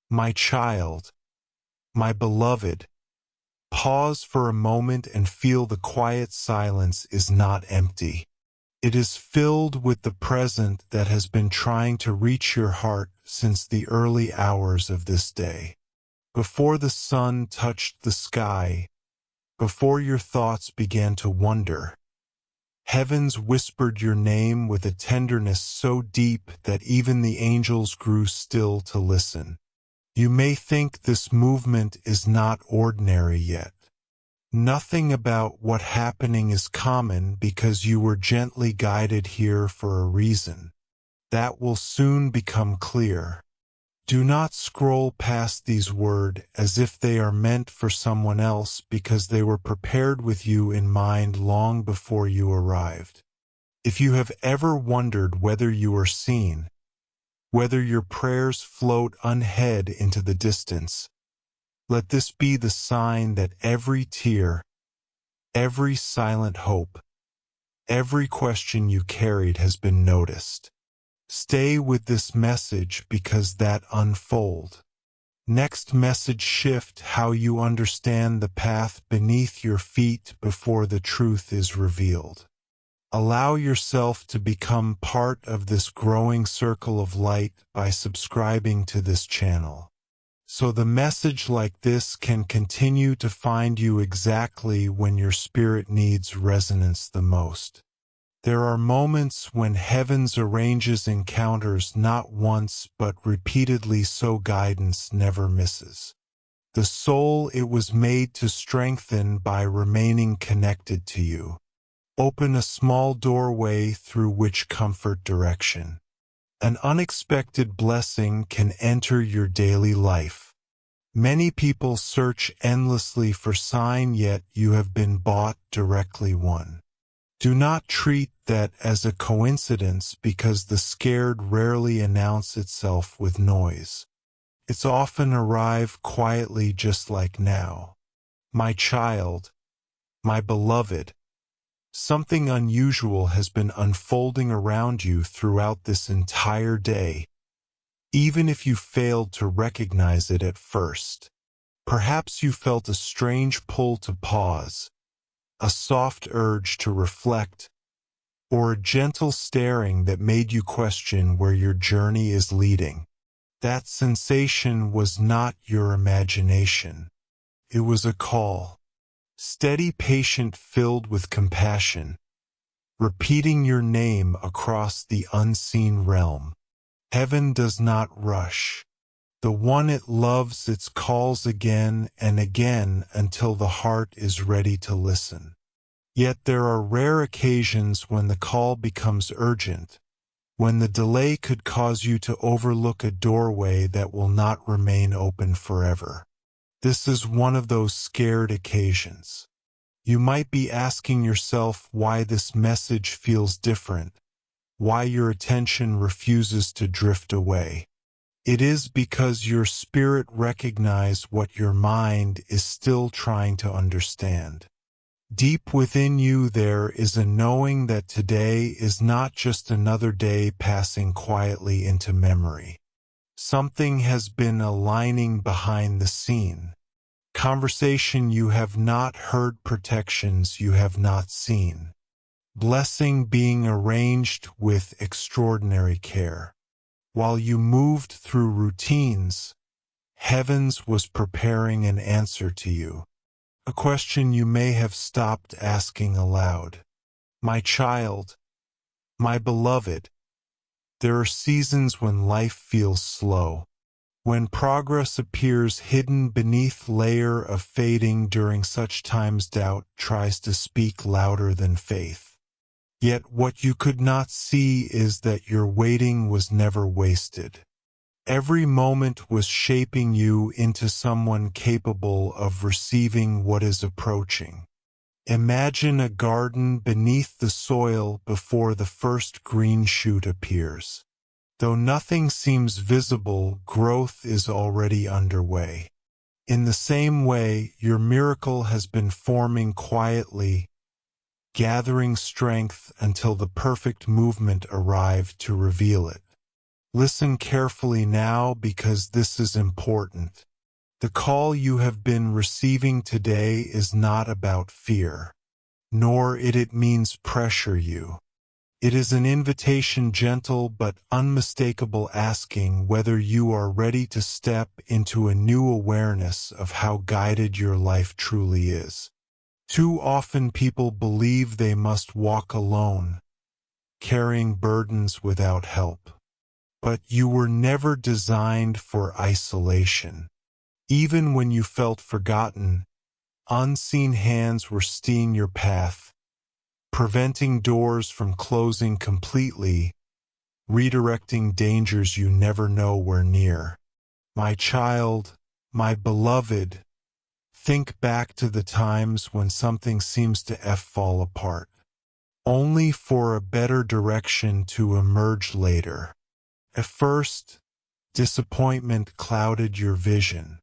My child, my beloved, pause for a moment and feel the quiet silence is not empty. It is filled with the present that has been trying to reach your heart since the early hours of this day. Before the sun touched the sky, before your thoughts began to wander, heavens whispered your name with a tenderness so deep that even the angels grew still to listen. You may think this movement is not ordinary yet. Nothing about what happening is common because you were gently guided here for a reason. That will soon become clear. Do not scroll past these words as if they are meant for someone else because they were prepared with you in mind long before you arrived. If you have ever wondered whether you are seen, whether your prayers float unheard into the distance, let this be the sign that every tear, every silent hope, every question you carried has been noticed. Stay with this message because that unfold. Next message shift how you understand the path beneath your feet before the truth is revealed. Allow yourself to become part of this growing circle of light by subscribing to this channel, so the message like this can continue to find you exactly when your spirit needs resonance the most. There are moments when heavens arranges encounters not once but repeatedly so guidance never misses. The soul it was made to strengthen by remaining connected to you. Open a small doorway through which comfort direction. An unexpected blessing can enter your daily life. Many people search endlessly for sign, yet you have been bought directly one. Do not treat that as a coincidence because the scared rarely announce itself with noise. It's often arrive quietly just like now. My child, my beloved, something unusual has been unfolding around you throughout this entire day, even if you failed to recognize it at first. Perhaps you felt a strange pull to pause, a soft urge to reflect, or a gentle staring that made you question where your journey is leading. That sensation was not your imagination. It was a call. Steady, patient, filled with compassion, repeating your name across the unseen realm. Heaven does not rush. The one it loves, it calls again and again until the heart is ready to listen. Yet there are rare occasions when the call becomes urgent, when the delay could cause you to overlook a doorway that will not remain open forever. This is one of those scared occasions. You might be asking yourself why this message feels different, why your attention refuses to drift away. It is because your spirit recognizes what your mind is still trying to understand. Deep within you there is a knowing that today is not just another day passing quietly into memory. Something has been aligning behind the scene. Conversation you have not heard, protections you have not seen. Blessing being arranged with extraordinary care. While you moved through routines, heavens was preparing an answer to you. A question you may have stopped asking aloud. My child, my beloved, there are seasons when life feels slow, when progress appears hidden beneath layer of fading. During such times doubt tries to speak louder than faith. Yet what you could not see is that your waiting was never wasted. Every moment was shaping you into someone capable of receiving what is approaching. Imagine a garden beneath the soil before the first green shoot appears. Though nothing seems visible, growth is already underway. In the same way, your miracle has been forming quietly, gathering strength until the perfect movement arrived to reveal it. Listen carefully now because this is important. The call you have been receiving today is not about fear, nor it means pressure you. It is an invitation, gentle but unmistakable, asking whether you are ready to step into a new awareness of how guided your life truly is. Too often people believe they must walk alone, carrying burdens without help. But you were never designed for isolation. Even when you felt forgotten, unseen hands were steering your path, preventing doors from closing completely, redirecting dangers you never know were near. My child, my beloved, think back to the times when something seems to fall apart, only for a better direction to emerge later. At first, disappointment clouded your vision.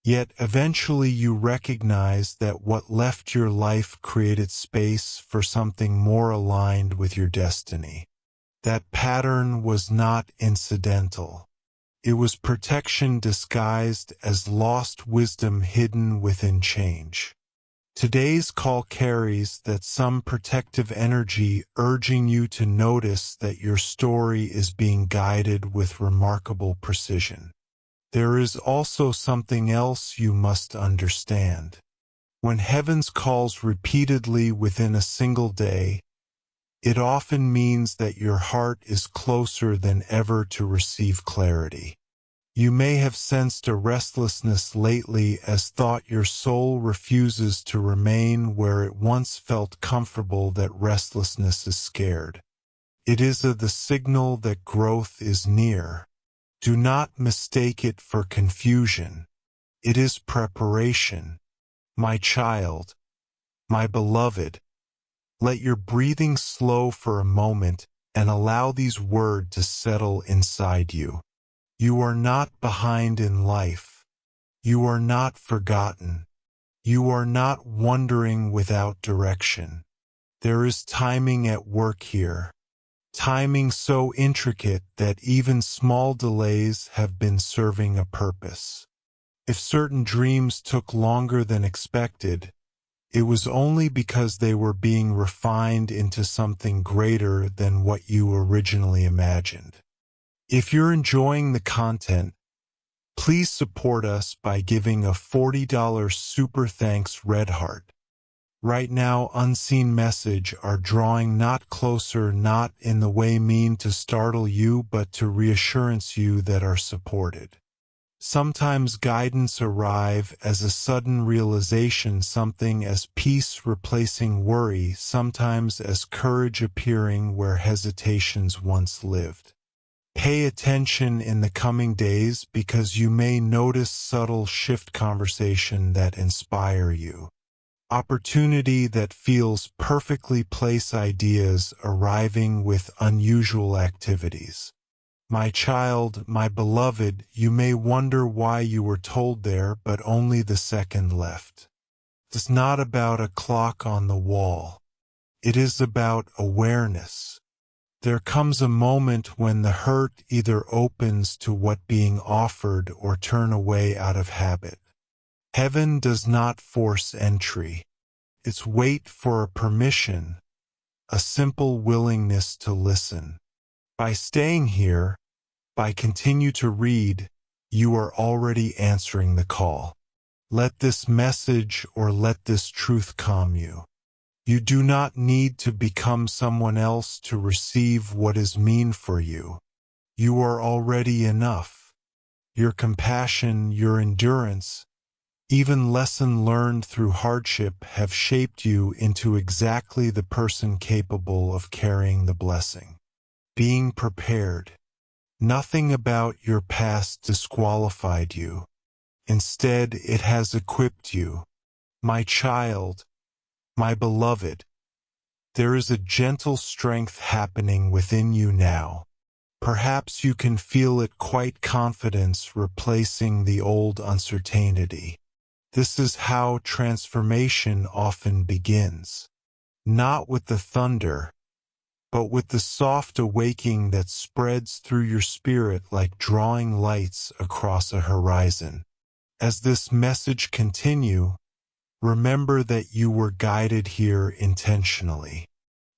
Yet eventually you recognized that what left your life created space for something more aligned with your destiny. That pattern was not incidental. It was protection disguised as lost wisdom hidden within change. Today's call carries that some protective energy, urging you to notice that your story is being guided with remarkable precision. There is also something else you must understand. When heavens calls repeatedly within a single day, it often means that your heart is closer than ever to receive clarity. You may have sensed a restlessness lately as thought your soul refuses to remain where it once felt comfortable. That restlessness is scared. It is the signal that growth is near. Do not mistake it for confusion. It is preparation. My child, my beloved, let your breathing slow for a moment and allow these words to settle inside you. You are not behind in life. You are not forgotten. You are not wandering without direction. There is timing at work here. Timing so intricate that even small delays have been serving a purpose. If certain dreams took longer than expected, it was only because they were being refined into something greater than what you originally imagined. If you're enjoying the content, please support us by giving a $40 super thanks red heart. Right now, unseen message are drawing not closer, not in the way mean to startle you, but to reassurance you that are supported. Sometimes guidance arrive as a sudden realization, something as peace replacing worry, sometimes as courage appearing where hesitations once lived. Pay attention in the coming days because you may notice subtle shift conversation that inspire you. Opportunity that feels perfectly placed, ideas arriving with unusual activities. My child, my beloved, you may wonder why you were told there but only the second left. It's not about a clock on the wall. It is about awareness. There comes a moment when the hurt either opens to what being offered or turn away out of habit. Heaven does not force entry. It's wait for a permission, a simple willingness to listen. By staying here, by continue to read, you are already answering the call. Let this message or let this truth calm you. You do not need to become someone else to receive what is mean for you. You are already enough. Your compassion, your endurance, even lesson learned through hardship have shaped you into exactly the person capable of carrying the blessing. Being prepared. Nothing about your past disqualified you. Instead, it has equipped you. My child, my beloved, there is a gentle strength happening within you now. Perhaps you can feel it, quite confidence replacing the old uncertainty. This is how transformation often begins. Not with the thunder, but with the soft awakening that spreads through your spirit like drawing lights across a horizon. As this message continue, remember that you were guided here intentionally.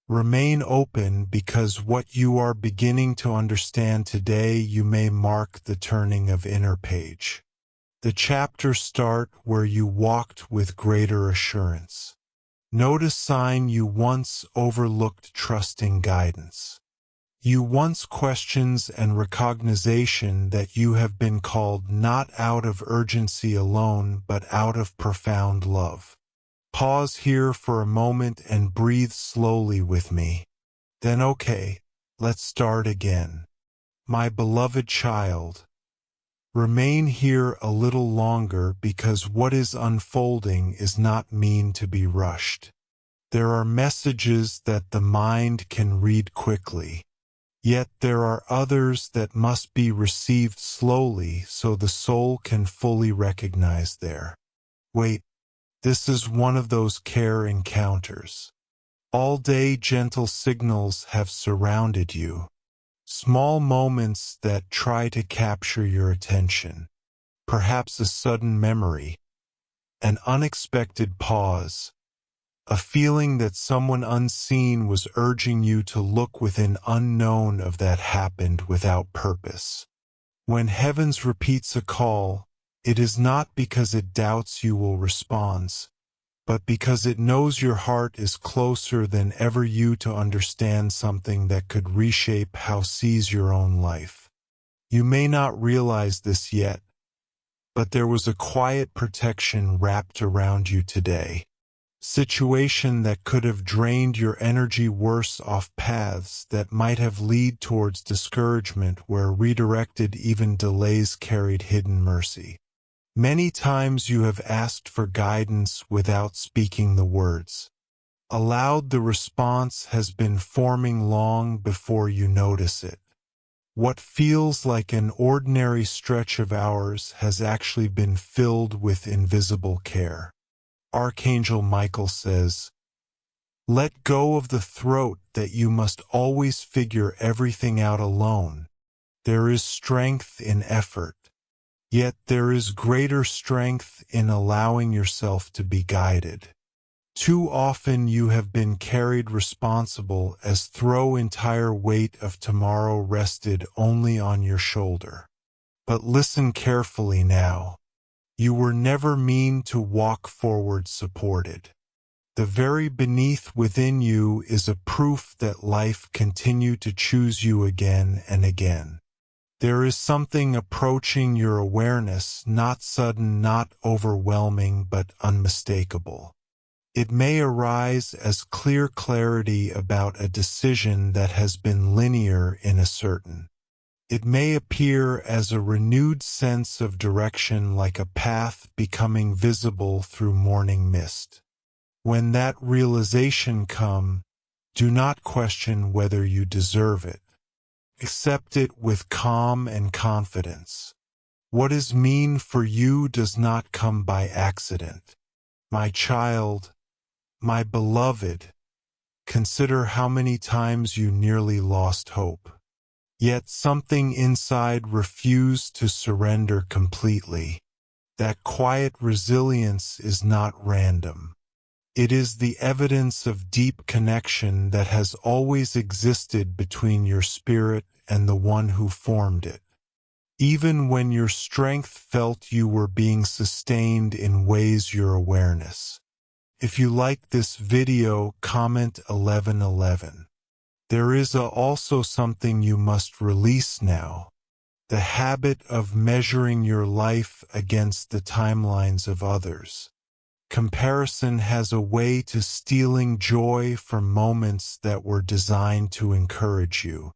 Remain open, because what you are beginning to understand today you may mark the turning of inner page. The chapters start where you walked with greater assurance. Notice sign you once overlooked, trusting guidance. You once questions and recognition that you have been called not out of urgency alone but out of profound love. Pause here for a moment and breathe slowly with me. Then okay, let's start again. My beloved child, remain here a little longer, because what is unfolding is not meant to be rushed. There are messages that the mind can read quickly. Yet there are others that must be received slowly so the soul can fully recognize their weight. This is one of those care encounters. All day gentle signals have surrounded you. Small moments that try to capture your attention. Perhaps a sudden memory, an unexpected pause, a feeling that someone unseen was urging you to look within, unknown of that happened without purpose. When heavens repeats a call, it is not because it doubts you will respond, but because it knows your heart is closer than ever you to understand something that could reshape how sees your own life. You may not realize this yet, but there was a quiet protection wrapped around you today. Situation that could have drained your energy, worse off paths that might have lead towards discouragement, where redirected even delays carried hidden mercy. Many times you have asked for guidance without speaking the words. Aloud, the response has been forming long before you notice it. What feels like an ordinary stretch of hours has actually been filled with invisible care. Archangel Michael says, "Let go of the throat that you must always figure everything out alone. There is strength in effort. Yet there is greater strength in allowing yourself to be guided. Too often you have been carried responsible as though entire weight of tomorrow rested only on your shoulder. But listen carefully now. You were never meant to walk forward supported. The very beneath within you is a proof that life continued to choose you again and again. There is something approaching your awareness, not sudden, not overwhelming, but unmistakable. It may arise as clear clarity about a decision that has been linear in a certain. It may appear as a renewed sense of direction, like a path becoming visible through morning mist. When that realization comes, do not question whether you deserve it. Accept it with calm and confidence. What is meant for you does not come by accident. My child, my beloved, consider how many times you nearly lost hope. Yet something inside refused to surrender completely. That quiet resilience is not random. It is the evidence of deep connection that has always existed between your spirit and the one who formed it. Even when your strength felt you were being sustained in ways your awareness. If you like this video, comment 1111. There is also something you must release now. The habit of measuring your life against the timelines of others. Comparison has a way to stealing joy from moments that were designed to encourage you.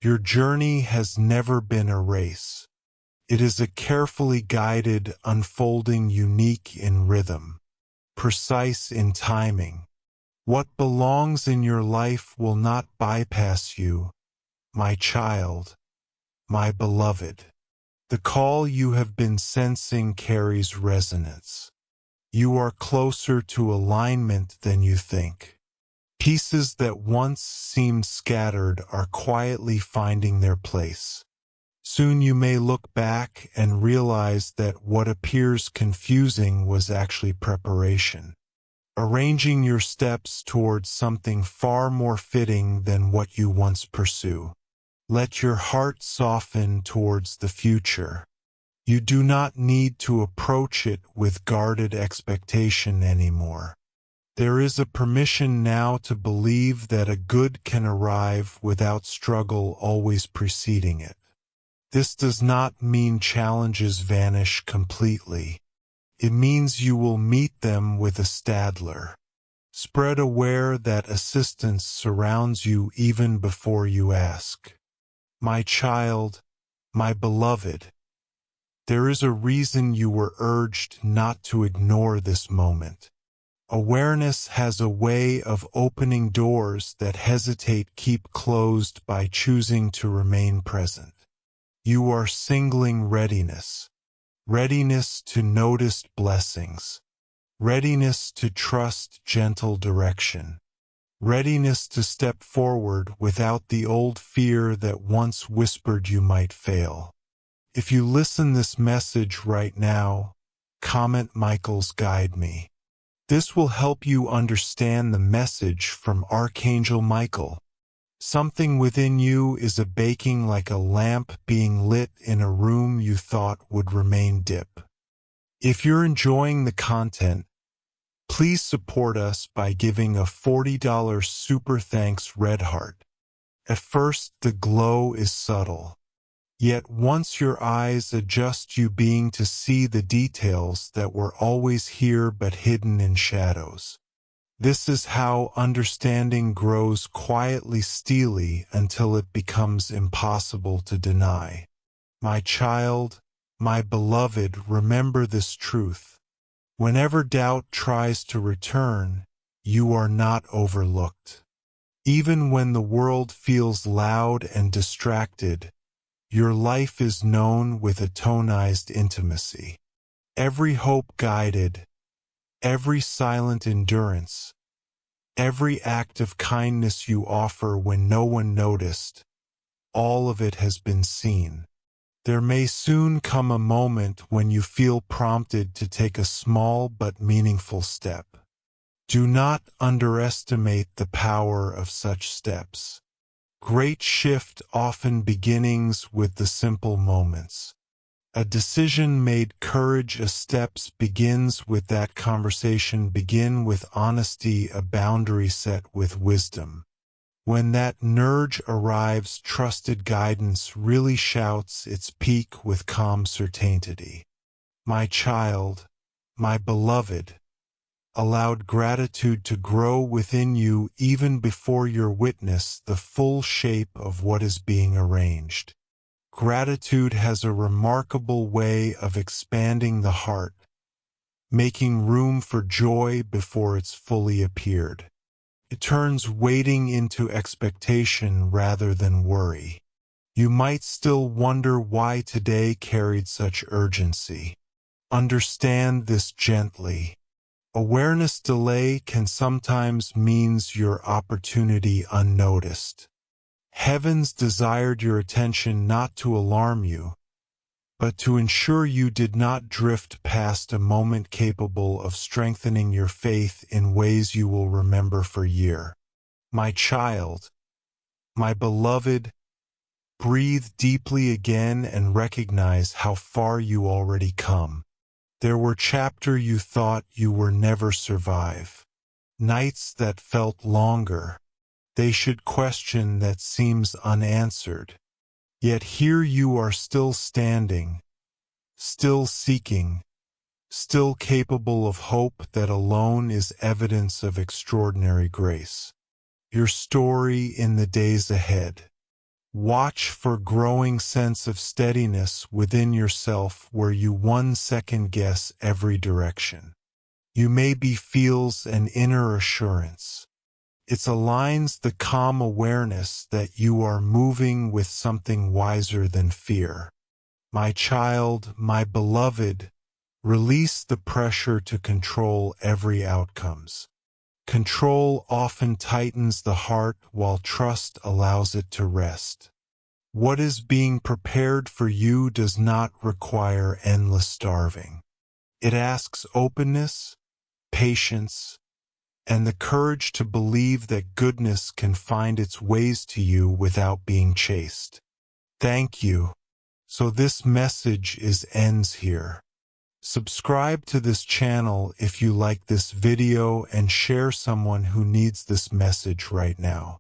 Your journey has never been a race. It is a carefully guided unfolding, unique in rhythm, precise in timing. What belongs in your life will not bypass you, my child, my beloved. The call you have been sensing carries resonance. You are closer to alignment than you think. Pieces that once seemed scattered are quietly finding their place. Soon you may look back and realize that what appears confusing was actually preparation, arranging your steps towards something far more fitting than what you once pursue. Let your heart soften towards the future. You do not need to approach it with guarded expectation anymore. There is a permission now to believe that a good can arrive without struggle always preceding it. This does not mean challenges vanish completely. It means you will meet them with a Stadler. Spread aware that assistance surrounds you even before you ask. My child, my beloved, there is a reason you were urged not to ignore this moment. Awareness has a way of opening doors that hesitate keep closed by choosing to remain present. You are singling readiness. Readiness to notice blessings. Readiness to trust gentle direction. Readiness to step forward without the old fear that once whispered you might fail. If you listen this message right now, comment Michael's Guide Me. This will help you understand the message from Archangel Michael. Something within you is baking like a lamp being lit in a room you thought would remain dim. If you're enjoying the content, please support us by giving a $40 super thanks red heart. At first, the glow is subtle. Yet once your eyes adjust, you being to see the details that were always here but hidden in shadows. This is how understanding grows quietly, steely, until it becomes impossible to deny. My child, my beloved, remember this truth. Whenever doubt tries to return, you are not overlooked. Even when the world feels loud and distracted, your life is known with a tonized intimacy. Every hope guided, every silent endurance, every act of kindness you offer when no one noticed, all of it has been seen. There may soon come a moment when you feel prompted to take a small but meaningful step. Do not underestimate the power of such steps. Great shift often begins with the simple moments. A decision made, courage, a steps begins with that conversation, begin with honesty, a boundary set with wisdom. When that nudge arrives, trusted guidance really shouts its peak with calm certainty. My child, my beloved, allowed gratitude to grow within you even before you witness the full shape of what is being arranged. Gratitude has a remarkable way of expanding the heart, making room for joy before it's fully appeared. It turns waiting into expectation rather than worry. You might still wonder why today carried such urgency. Understand this gently. Awareness delay can sometimes means your opportunity unnoticed. Heavens desired your attention not to alarm you, but to ensure you did not drift past a moment capable of strengthening your faith in ways you will remember for years. My child, my beloved, breathe deeply again and recognize how far you already come. There were chapters you thought you were never survive. Nights that felt longer. They should question that seems unanswered. Yet here you are still standing, still seeking, still capable of hope that alone is evidence of extraordinary grace. Your story in the days ahead. Watch for growing sense of steadiness within yourself where you 1 second guess every direction. You maybe feels an inner assurance. It aligns the calm awareness that you are moving with something wiser than fear. My child, my beloved, release the pressure to control every outcomes. Control often tightens the heart while trust allows it to rest. What is being prepared for you does not require endless starving. It asks openness, patience, and the courage to believe that goodness can find its ways to you without being chased. Thank you. So this message ends here. Subscribe to this channel if you like this video and share someone who needs this message right now.